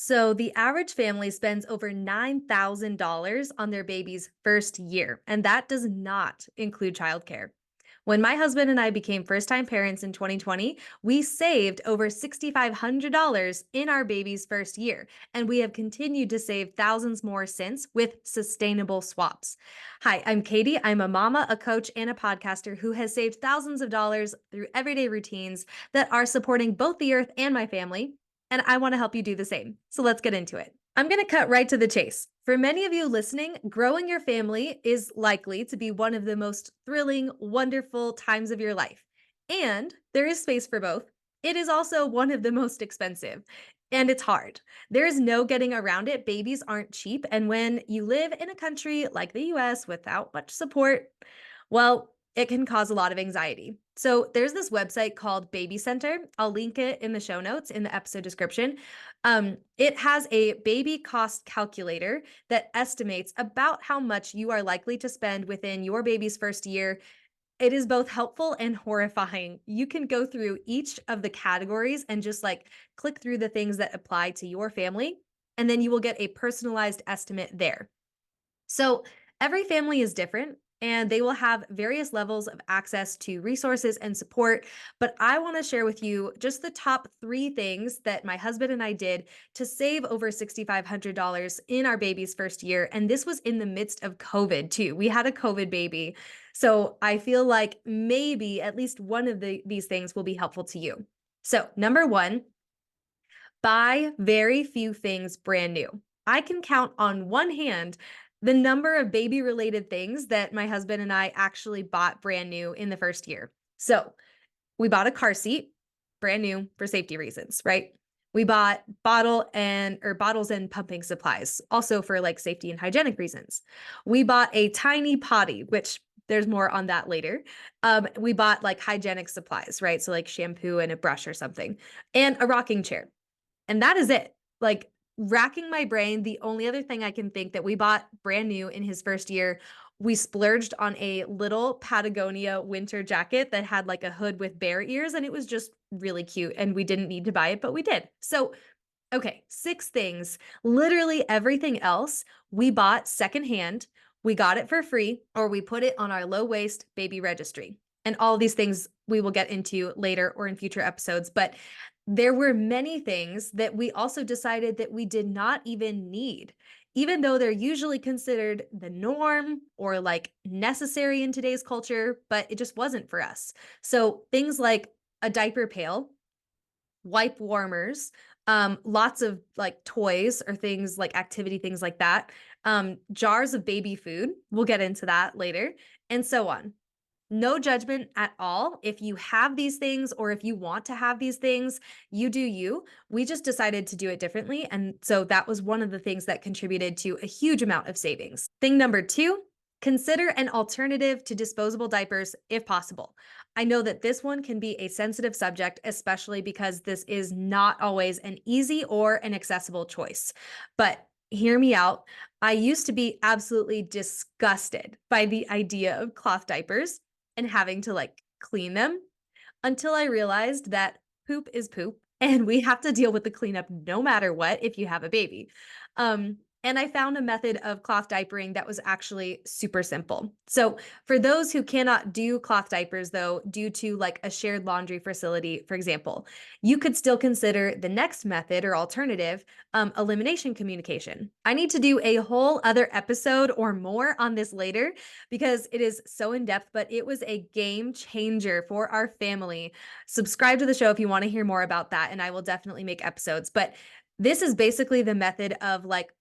So, the average family spends over $9,000 on their baby's first year, and that does not include childcare. When my husband and I became first time parents in 2020, we saved over $6,500 in our baby's first year, and we have continued to save thousands more since with sustainable swaps. Hi, I'm Katie. I'm a mama, a coach, and a podcaster who has saved thousands of dollars through everyday routines that are supporting both the earth and my family, and I want to help you do the same. So let's get into it. I'm going to cut right to the chase. For many of you listening, growing your family is likely to be one of the most thrilling, wonderful times of your life. And there is space for both. It is also one of the most expensive, and it's hard. There is no getting around it. Babies aren't cheap. And when you live in a country like the US without much support, well, it can cause a lot of anxiety. So there's this website called Baby Center. I'll link it in the show notes in the episode description. It has a baby cost calculator that estimates about how much you are likely to spend within your baby's first year. It is both helpful and horrifying. You can go through each of the categories and just like click through the things that apply to your family, and then you will get a personalized estimate there. So every family is different and they will have various levels of access to resources and support. But I want to share with you just the top three things that my husband and I did to save over $6,500 in our baby's first year. And this was in the midst of COVID, too. We had a COVID baby. So I feel like maybe at least one of these things will be helpful to you. So, number one, buy very few things brand new. I can count on one hand the number of baby related things that my husband and I actually bought brand new in the first year. So, we bought a car seat, brand new for safety reasons, right? We bought bottles and pumping supplies, also for like safety and hygienic reasons. We bought a tiny potty, which there's more on that later. We bought like hygienic supplies, right? So like shampoo and a brush or something, and a rocking chair. And that is it. Like, racking my brain, the only other thing I can think that we bought brand new in his first year, we splurged on a little Patagonia winter jacket that had like a hood with bear ears, and it was just really cute. And we didn't need to buy it, but we did. So, okay, six things. Literally everything else we bought secondhand. We got it for free, or we put it on our low waste baby registry. And all these things we will get into later or in future episodes. But there were many things that we also decided that we did not even need, even though they're usually considered the norm or like necessary in today's culture, but it just wasn't for us. So things like a diaper pail, wipe warmers, lots of like toys or things like activity things like that, jars of baby food, we'll get into that later, and so on. No judgment at all. If you have these things or if you want to have these things, you do you. We just decided to do it differently. And so that was one of the things that contributed to a huge amount of savings. Thing number two, consider an alternative to disposable diapers if possible. I know that this one can be a sensitive subject, especially because this is not always an easy or an accessible choice. But hear me out. I used to be absolutely disgusted by the idea of cloth diapers and having to like clean them until I realized that poop is poop and we have to deal with the cleanup no matter what if you have a baby. And I found a method of cloth diapering that was actually super simple. So, for those who cannot do cloth diapers, though, due to like a shared laundry facility, for example, you could still consider the next method or alternative, elimination communication. I need to do a whole other episode or more on this later because it is so in depth, but it was a game changer for our family. Subscribe to the show if you want to hear more about that, and I will definitely make episodes. But this is basically the method of like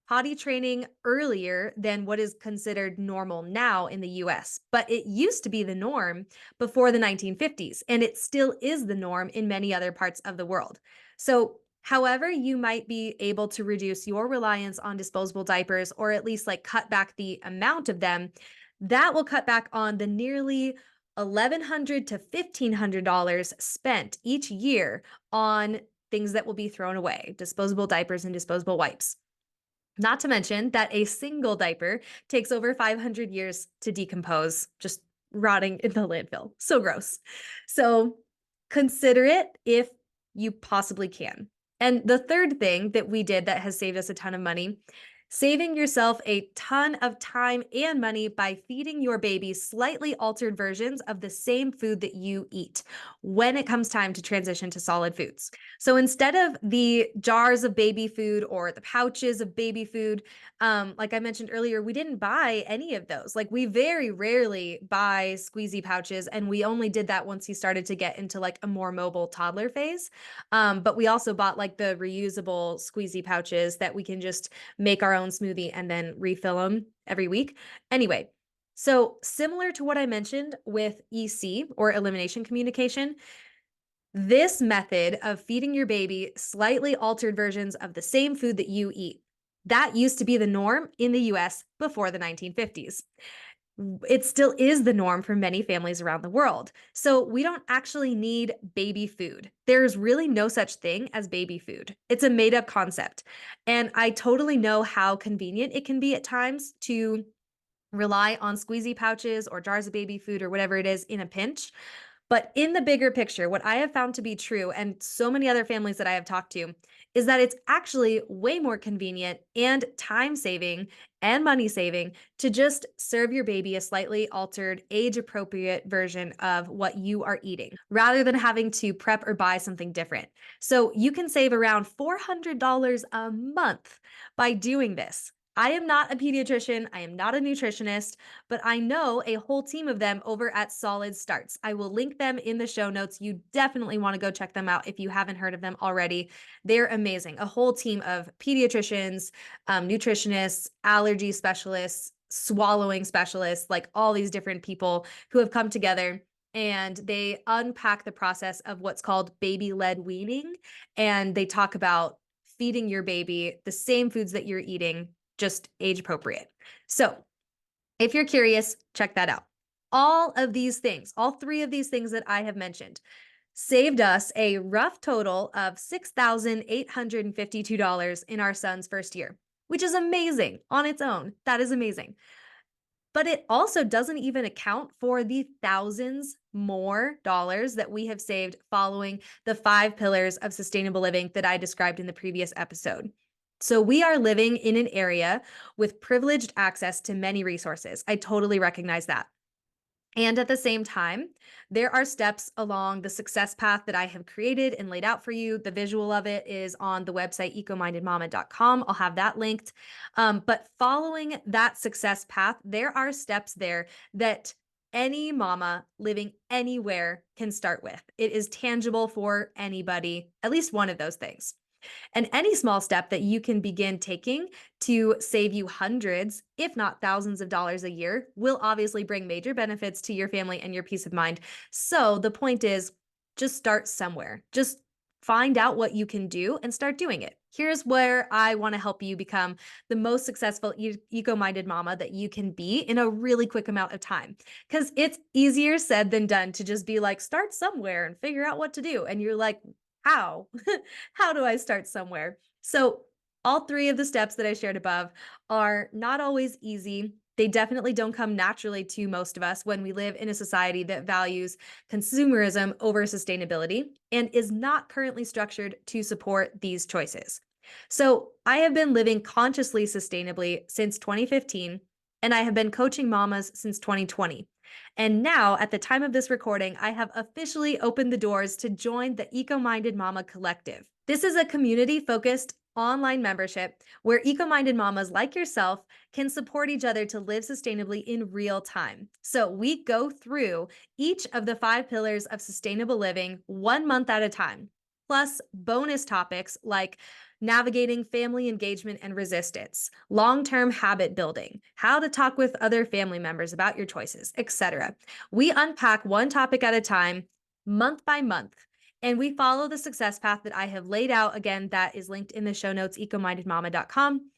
potty training earlier than what is considered normal now in the US, but it used to be the norm before the 1950s, and it still is the norm in many other parts of the world. So, however, you might be able to reduce your reliance on disposable diapers or at least like cut back the amount of them, that will cut back on the nearly $1,100 to $1,500 spent each year on things that will be thrown away, disposable diapers and disposable wipes. Not to mention that a single diaper takes over 500 years to decompose, just rotting in the landfill. So gross. So consider it if you possibly can. And the third thing that we did that has saved us a ton of money, saving yourself a ton of time and money by feeding your baby slightly altered versions of the same food that you eat when it comes time to transition to solid foods. So instead of the jars of baby food or the pouches of baby food, like I mentioned earlier, we didn't buy any of those. Like we very rarely buy squeezy pouches, and we only did that once he started to get into like a more mobile toddler phase. But we also bought like the reusable squeezy pouches that we can just make our own smoothie and then refill them every week. Anyway, so similar to what I mentioned with EC or elimination communication, this method of feeding your baby slightly altered versions of the same food that you eat, that used to be the norm in the US before the 1950s. It still is the norm for many families around the world. So we don't actually need baby food. There's really no such thing as baby food. It's a made up concept. And I totally know how convenient it can be at times to rely on squeezy pouches or jars of baby food or whatever it is in a pinch. But in the bigger picture, what I have found to be true, and so many other families that I have talked to, is that it's actually way more convenient and time saving and money saving to just serve your baby a slightly altered, age appropriate version of what you are eating rather than having to prep or buy something different. So you can save around $400 a month by doing this. I am not a pediatrician, I am not a nutritionist, but I know a whole team of them over at Solid Starts. I will link them in the show notes. You definitely want to go check them out if you haven't heard of them already. They're amazing. A whole team of pediatricians, nutritionists, allergy specialists, swallowing specialists, like all these different people who have come together and they unpack the process of what's called baby led weaning. And they talk about feeding your baby the same foods that you're eating, just age appropriate. So, if you're curious, check that out. All of these things, all three of these things that I have mentioned, saved us a rough total of $6,852 in our son's first year, which is amazing on its own. That is amazing. But it also doesn't even account for the thousands more dollars that we have saved following the 5 pillars of sustainable living that I described in the previous episode. So we are living in an area with privileged access to many resources. I totally recognize that. And at the same time, there are steps along the success path that I have created and laid out for you. The visual of it is on the website ecomindedmama.com. I'll have that linked. But following that success path, there are steps there that any mama living anywhere can start with. It is tangible for anybody, at least one of those things. And any small step that you can begin taking to save you hundreds, if not thousands of dollars a year, will obviously bring major benefits to your family and your peace of mind. So the point is, just start somewhere. Just find out what you can do and start doing it. Here's where I want to help you become the most successful eco-minded mama that you can be in a really quick amount of time. Because it's easier said than done to just be like, start somewhere and figure out what to do. And you're like, how? How do I start somewhere? So, all three of the steps that I shared above are not always easy. They definitely don't come naturally to most of us when we live in a society that values consumerism over sustainability and is not currently structured to support these choices. So, I have been living consciously sustainably since 2015, and I have been coaching mamas since 2020. And now, at the time of this recording, I have officially opened the doors to join the Eco Minded Mama Collective. This is a community focused online membership where eco minded mamas like yourself can support each other to live sustainably in real time. So, we go through each of the 5 pillars of sustainable living 1 month at a time, plus bonus topics like navigating family engagement and resistance, long-term habit building, how to talk with other family members about your choices, etc. We unpack one topic at a time, month by month, and we follow the success path that I have laid out. Again, that is linked in the show notes, ecomindedmama.com.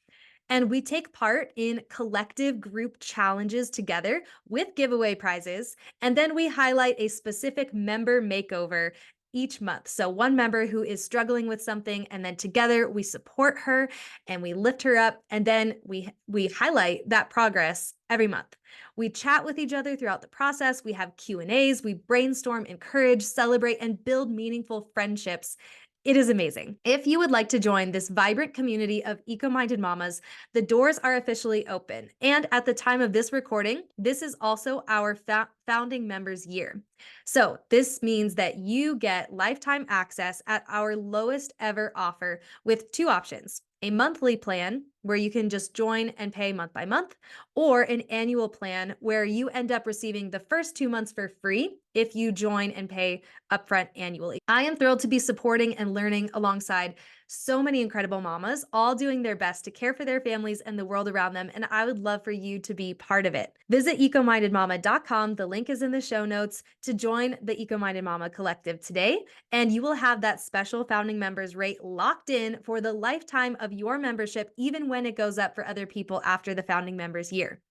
And we take part in collective group challenges together with giveaway prizes. And then we highlight a specific member makeover each month. So one member who is struggling with something, and then together we support her and we lift her up. And then we highlight that progress every month. We chat with each other throughout the process. We have Q&As, we brainstorm, encourage, celebrate, and build meaningful friendships It is amazing. If you would like to join this vibrant community of eco minded mamas, the doors are officially open. And at the time of this recording, this is also our founding members year. So, this means that you get lifetime access at our lowest ever offer with two options: a monthly plan, where you can just join and pay month by month, or an annual plan where you end up receiving the first 2 months for free if you join and pay upfront annually. I am thrilled to be supporting and learning alongside so many incredible mamas, all doing their best to care for their families and the world around them, and I would love for you to be part of it. Visit ecomindedmama.com. The link is in the show notes to join the Eco Minded Mama Collective today, and you will have that special founding members rate locked in for the lifetime of your membership, even when it goes up for other people after the founding members year.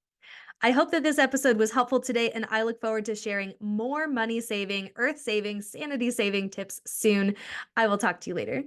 I hope that this episode was helpful today, and I look forward to sharing more money saving, earth saving, sanity saving tips soon. I will talk to you later.